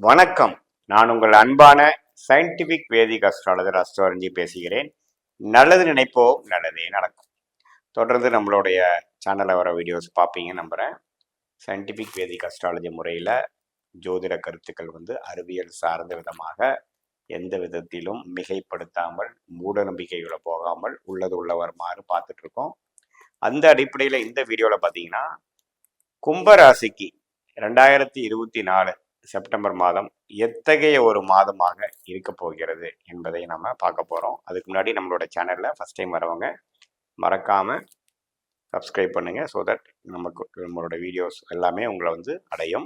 வணக்கம். நான் உங்கள் அன்பான சயின்டிபிக் வேதிக் அஸ்ட்ராலஜர் அஸ்ட்ராலஜி பேசுகிறேன். நல்லது நினைப்போம், நல்லதே நடக்கும். தொடர்ந்து நம்மளுடைய சேனலில் வர வீடியோஸ் பார்ப்பீங்க நம்புகிறேன். சயின்டிபிக் வேதிக் அஸ்ட்ராலஜி முறையில் ஜோதிட கருத்துக்கள் அறிவியல் சார்ந்த விதமாக எந்த விதத்திலும் மிகைப்படுத்தாமல் மூட நம்பிக்கைகளை போகாமல் உள்ளது உள்ளவருமாறு பார்த்துட்ருக்கோம். அந்த அடிப்படையில் இந்த வீடியோவில் பார்த்தீங்கன்னா கும்பராசிக்கு 2024 செப்டம்பர் மாதம் எத்தகைய ஒரு மாதமாக இருக்க போகிறது என்பதை நம்ம பார்க்க போகிறோம். அதுக்கு முன்னாடி நம்மளோட சேனலில் ஃபஸ்ட் டைம் வரவங்க மறக்காமல் சப்ஸ்கிரைப் பண்ணுங்கள். ஸோ தட் நம்மளோட வீடியோஸ் எல்லாமே உங்களை அடையும்.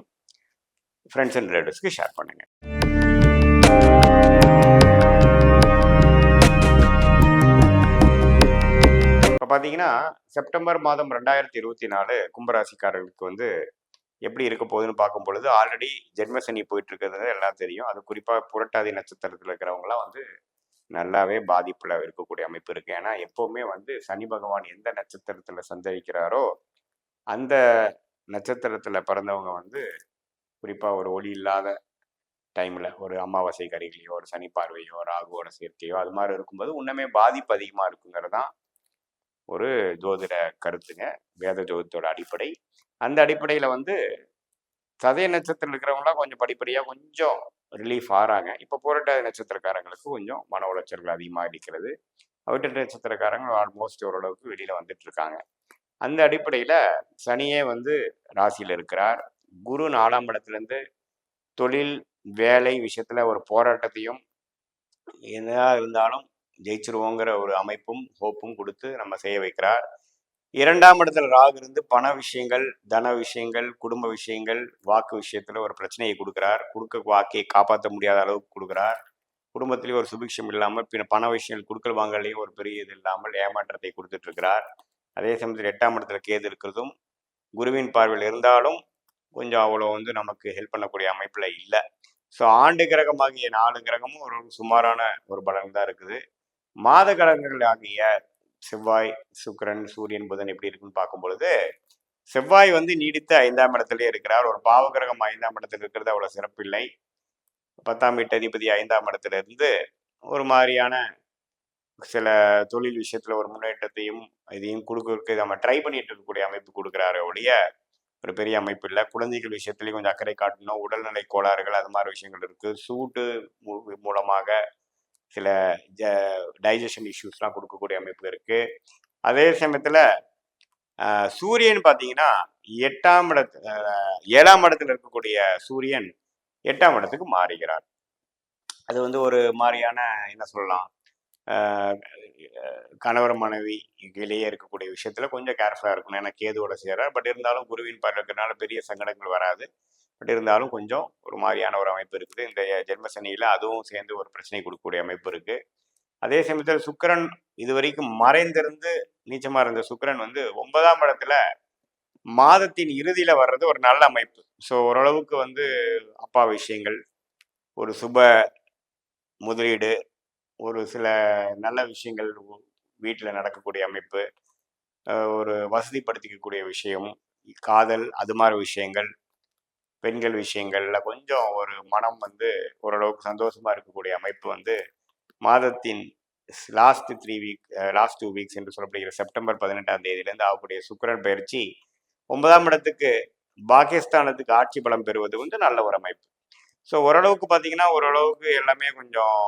ஃப்ரெண்ட்ஸ் அண்ட் ரிலேட்டிவ்ஸ்க்கு ஷேர் பண்ணுங்கள். இப்போ பார்த்தீங்கன்னா செப்டம்பர் மாதம் 2024 கும்பராசிக்காரர்களுக்கு எப்படி இருக்க போகுதுன்னு பார்க்கும் பொழுது ஆல்ரெடி ஜென்மசனி போயிட்டு இருக்கிறது எல்லாம் தெரியும். அது குறிப்பாக புரட்டாதி நட்சத்திரத்தில் இருக்கிறவங்களாம் நல்லாவே பாதிப்பில் இருக்கக்கூடிய அமைப்பு இருக்குது. ஏன்னா எப்போவுமே சனி பகவான் எந்த நட்சத்திரத்தில் சஞ்சரிக்கிறாரோ அந்த நட்சத்திரத்தில் பிறந்தவங்க குறிப்பாக ஒரு ஒளி இல்லாத டைமில் ஒரு அமாவாசை கரிகளையோ ஒரு சனி பார்வையோ ராகுவோட சேர்க்கையோ அது மாதிரி இருக்கும்போது இன்னுமே பாதிப்பு அதிகமாக இருக்குங்கிறது தான் ஒரு ஜோதிட கருத்துங்க, வேத ஜோதிடத்தோட அடிப்படை. அந்த அடிப்படையில் சதய நட்சத்திரம் இருக்கிறவங்களாம் கொஞ்சம் படிப்படியாக கொஞ்சம் ரிலீஃப் ஆகிறாங்க. இப்போ புரட்டாதி நட்சத்திரக்காரங்களுக்கு கொஞ்சம் மன உளைச்சல்கள் அதிகமாக இருக்கிறது. அவிட்ட நட்சத்திரக்காரங்க ஆல்மோஸ்ட் ஓரளவுக்கு வெளியில் வந்துட்டுருக்காங்க. அந்த அடிப்படையில் சனியே ராசியில் இருக்கிறார். குரு 4ஆம் இடத்துலேருந்து தொழில் வேலை விஷயத்தில் ஒரு போராட்டத்தையும் எதாக இருந்தாலும் ஜெயிச்சிருவோங்கிற ஒரு அமைப்பும் ஹோப்பும் கொடுத்து நம்ம செய்ய வைக்கிறார். 2ஆம் இடத்துல ராகு இருந்து பண விஷயங்கள், தன விஷயங்கள், குடும்ப விஷயங்கள், வாக்கு விஷயத்துல ஒரு பிரச்சனையை கொடுக்குறார். வாக்கையை காப்பாற்ற முடியாத அளவுக்கு கொடுக்குறார். குடும்பத்திலேயே ஒரு சுபிக்ஷம் இல்லாமல் பண விஷயங்கள் கொடுக்கல் வாங்கலையும் ஒரு பெரிய இது இல்லாமல் ஏமாற்றத்தை கொடுத்துட்டு இருக்கிறார். அதே சமயத்தில் 8ஆம் இடத்துல கேது இருக்கிறதும் குருவின் பார்வையில் இருந்தாலும் கொஞ்சம் அவ்வளோ நமக்கு ஹெல்ப் பண்ணக்கூடிய அமைப்புல இல்லை. ஸோ ஆண்டு கிரகமாகிய 4 கிரகமும் ஒரு சுமாரான ஒரு பலன் தான் இருக்குது. மாத கிரகங்கள் ஆகிய செவ்வாய், சுக்கிரன், சூரியன், புதன் எப்படி இருக்குன்னு பார்க்கும் பொழுது செவ்வாய் நீடித்த 5ஆம் இடத்துலயே இருக்கிறார். ஒரு பாவகிரகம் 5ஆம் இடத்துல இருக்கிறது அவ்வளவு சிறப்பில்லை. 10ஆம் வீட்டு அதிபதி 5ஆம் இடத்துல இருந்து ஒரு மாதிரியான சில தொழில் விஷயத்துல ஒரு முன்னேற்றத்தையும் இதையும் கொடுக்க நம்ம ட்ரை பண்ணிட்டு இருக்கக்கூடிய அமைப்பு கொடுக்குறாரு ஒழிய ஒரு பெரிய அமைப்பு இல்லை. குழந்தைகள் விஷயத்துலையும் கொஞ்சம் அக்கறை காட்டணும். உடல்நிலை கோளாறுகள் அது மாதிரி விஷயங்கள் இருக்கு. சூட்டு மூலமாக சில டைஜஷன் இஷ்யூஸ்லாம் கொடுக்கக்கூடிய அமைப்பு இருக்கு. அதே சமயத்தில் சூரியன் பார்த்தீங்கன்னா 7ஆம் இடத்துல இருக்கக்கூடிய சூரியன் 8ஆம் இடத்துக்கு மாறுகிறார். அது ஒரு மாதிரியான என்ன சொல்லலாம், கணவர் மனைவி இடையே இருக்கக்கூடிய விஷயத்துல கொஞ்சம் கேர்ஃபுல்லாக இருக்கணும். ஏன்னா கேதுவோட சேரார். பட் இருந்தாலும் குருவின் பார்வை இருக்கிறதுனால பெரிய சங்கடங்கள் வராது. பட் இருந்தாலும் கொஞ்சம் ஒரு மாதிரியான ஒரு அமைப்பு இருக்குது. இந்த ஜென்மசனியில் அதுவும் சேர்ந்து ஒரு பிரச்சனை கொடுக்கக்கூடிய அமைப்பு இருக்கு. அதே சமயத்தில் சுக்கிரன் இதுவரைக்கும் மறைந்திருந்து நீச்சமாக இருந்த சுக்கிரன் 9ஆம் இடத்துல மாதத்தின் இறுதியில வர்றது ஒரு நல்ல அமைப்பு. ஸோ ஓரளவுக்கு அப்பா விஷயங்கள், ஒரு சுப முதலீடு, ஒரு சில நல்ல விஷயங்கள் வீட்டில் நடக்கக்கூடிய அமைப்பு, ஒரு வசதிப்படுத்திக்கக்கூடிய விஷயம், காதல் அது மாதிரி விஷயங்கள், பெண்கள் விஷயங்கள்ல கொஞ்சம் ஒரு மனம் ஓரளவுக்கு சந்தோஷமா இருக்கக்கூடிய அமைப்பு மாதத்தின் லாஸ்ட் 2 வீக்ஸ் என்று சொல்லப்படுகிற செப்டம்பர் 18ஆம் தேதியிலேருந்து ஆகக்கூடிய சுக்கிரன் பயிற்சி 9ஆம் இடத்துக்கு பாகிஸ்தானத்துக்கு ஆட்சி பலம் பெறுவது நல்ல ஒரு அமைப்பு. ஸோ ஓரளவுக்கு பார்த்தீங்கன்னா ஓரளவுக்கு எல்லாமே கொஞ்சம்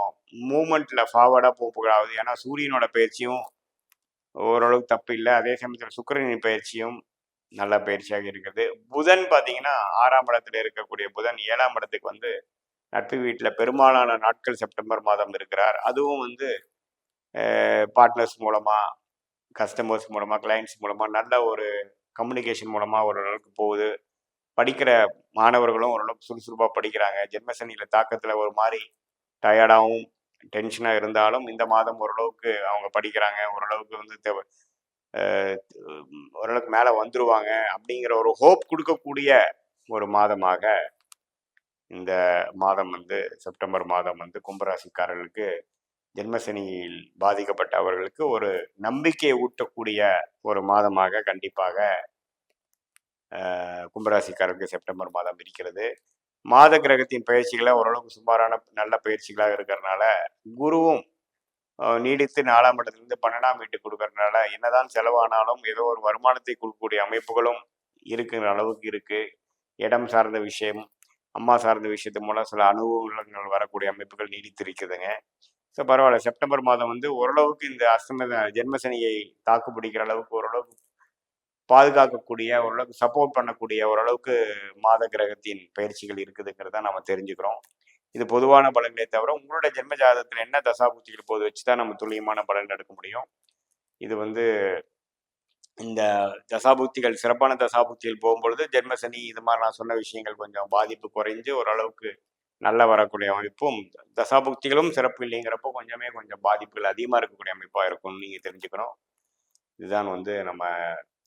மூமெண்ட்ல ஃபார்வர்டாக போகாது. ஏன்னா சூரியனோட பயிற்சியும் ஓரளவுக்கு தப்பு இல்லை. அதே சமயத்தில் சுக்கிரனின் பயிற்சியும் நல்ல பயிற்சியாக இருக்குது. புதன் பார்த்தீங்கன்னா 6ஆம் இடத்துல இருக்கக்கூடிய புதன் 7ஆம் இடத்துக்கு நட்பு வீட்டில் பெரும்பாலான நாட்கள் செப்டம்பர் மாதம் இருக்கிறார். அதுவும் பார்ட்னர்ஸ் மூலமாக, கஸ்டமர்ஸ் மூலமாக, கிளைண்ட்ஸ் மூலமாக நல்ல ஒரு கம்யூனிகேஷன் மூலமாக ஓரளவுக்கு போகுது. படிக்கிற மாணவர்களும் ஓரளவுக்கு சுறுசுறுப்பாக படிக்கிறாங்க. ஜென்மசனியில் தாக்கத்தில் ஒரு மாதிரி டயர்டாகவும் டென்ஷனாக இருந்தாலும் இந்த மாதம் ஓரளவுக்கு அவங்க படிக்கிறாங்க. ஓரளவுக்கு ஓரளவுக்கு மேலே வந்துருவாங்க அப்படிங்கிற ஒரு ஹோப் கொடுக்கக்கூடிய ஒரு மாதமாக இந்த மாதம் செப்டம்பர் மாதம் கும்பராசிக்காரர்களுக்கு ஜென்மசனியில் பாதிக்கப்பட்ட அவர்களுக்கு ஒரு நம்பிக்கையை ஊட்டக்கூடிய ஒரு மாதமாக கண்டிப்பாக கும்பராசிக்காரருக்கு செப்டம்பர் மாதம் இருக்கிறது. மாத கிரகத்தின் பயிற்சிகளை ஓரளவுக்கு சுமாரான நல்ல பயிற்சிகளாக இருக்கிறதுனால, குருவும் நீடித்து 4ஆம் இடத்திலிருந்து 12ஆம் வீட்டுக்கு கொடுக்கறதுனால, என்னதான் செலவானாலும் ஏதோ ஒரு வருமானத்தை கொடுக்கக்கூடிய அமைப்புகளும் இருக்கிற அளவுக்கு இருக்கு. இடம் சார்ந்த விஷயம், அம்மா சார்ந்த விஷயத்து மூலம் சில அனுகூலங்கள் வரக்கூடிய அமைப்புகள் நீடித்திருக்குதுங்க. ஸோ பரவாயில்ல. செப்டம்பர் மாதம் வந்து ஓரளவுக்கு இந்த ஜென்ம சனியை தாக்கு பிடிக்கிற அளவுக்கு ஓரளவுக்கு பாதுகாக்கக்கூடிய, ஓரளவுக்கு சப்போர்ட் பண்ணக்கூடிய ஓரளவுக்கு மாத கிரகத்தின் பயிற்சிகள் இருக்குதுங்கிறத நம்ம தெரிஞ்சுக்கிறோம். இது பொதுவான பலன்களே தவிர, உங்களுடைய ஜென்ம ஜாதகத்துல என்ன தசாபுக்திகள் போது வச்சு தான் நம்ம துல்லியமான பலன் எடுக்க முடியும். இது வந்து இந்த தசாபுக்திகள் சிறப்பான தசாபுக்திகள் போகும்பொழுது, ஜென்ம சனி இது மாதிரி நான் சொன்ன விஷயங்கள் கொஞ்சம் பாதிப்பு குறைஞ்சு ஓரளவுக்கு நல்லா வரக்கூடிய அமைப்பும், தசாபுக்திகளும் சிறப்பு இல்லைங்கிறப்போ கொஞ்சம் பாதிப்புகள் அதிகமா இருக்கக்கூடிய அமைப்பா இருக்கும்னு நீங்க தெரிஞ்சுக்கணும். இதுதான் வந்து நம்ம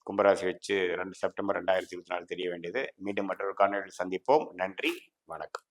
கும்பராசி வச்சு செப்டம்பர் 2024 தெரிய வேண்டியது. மீண்டும் மற்றொரு காணொளியில் சந்திப்போம். நன்றி, வணக்கம்.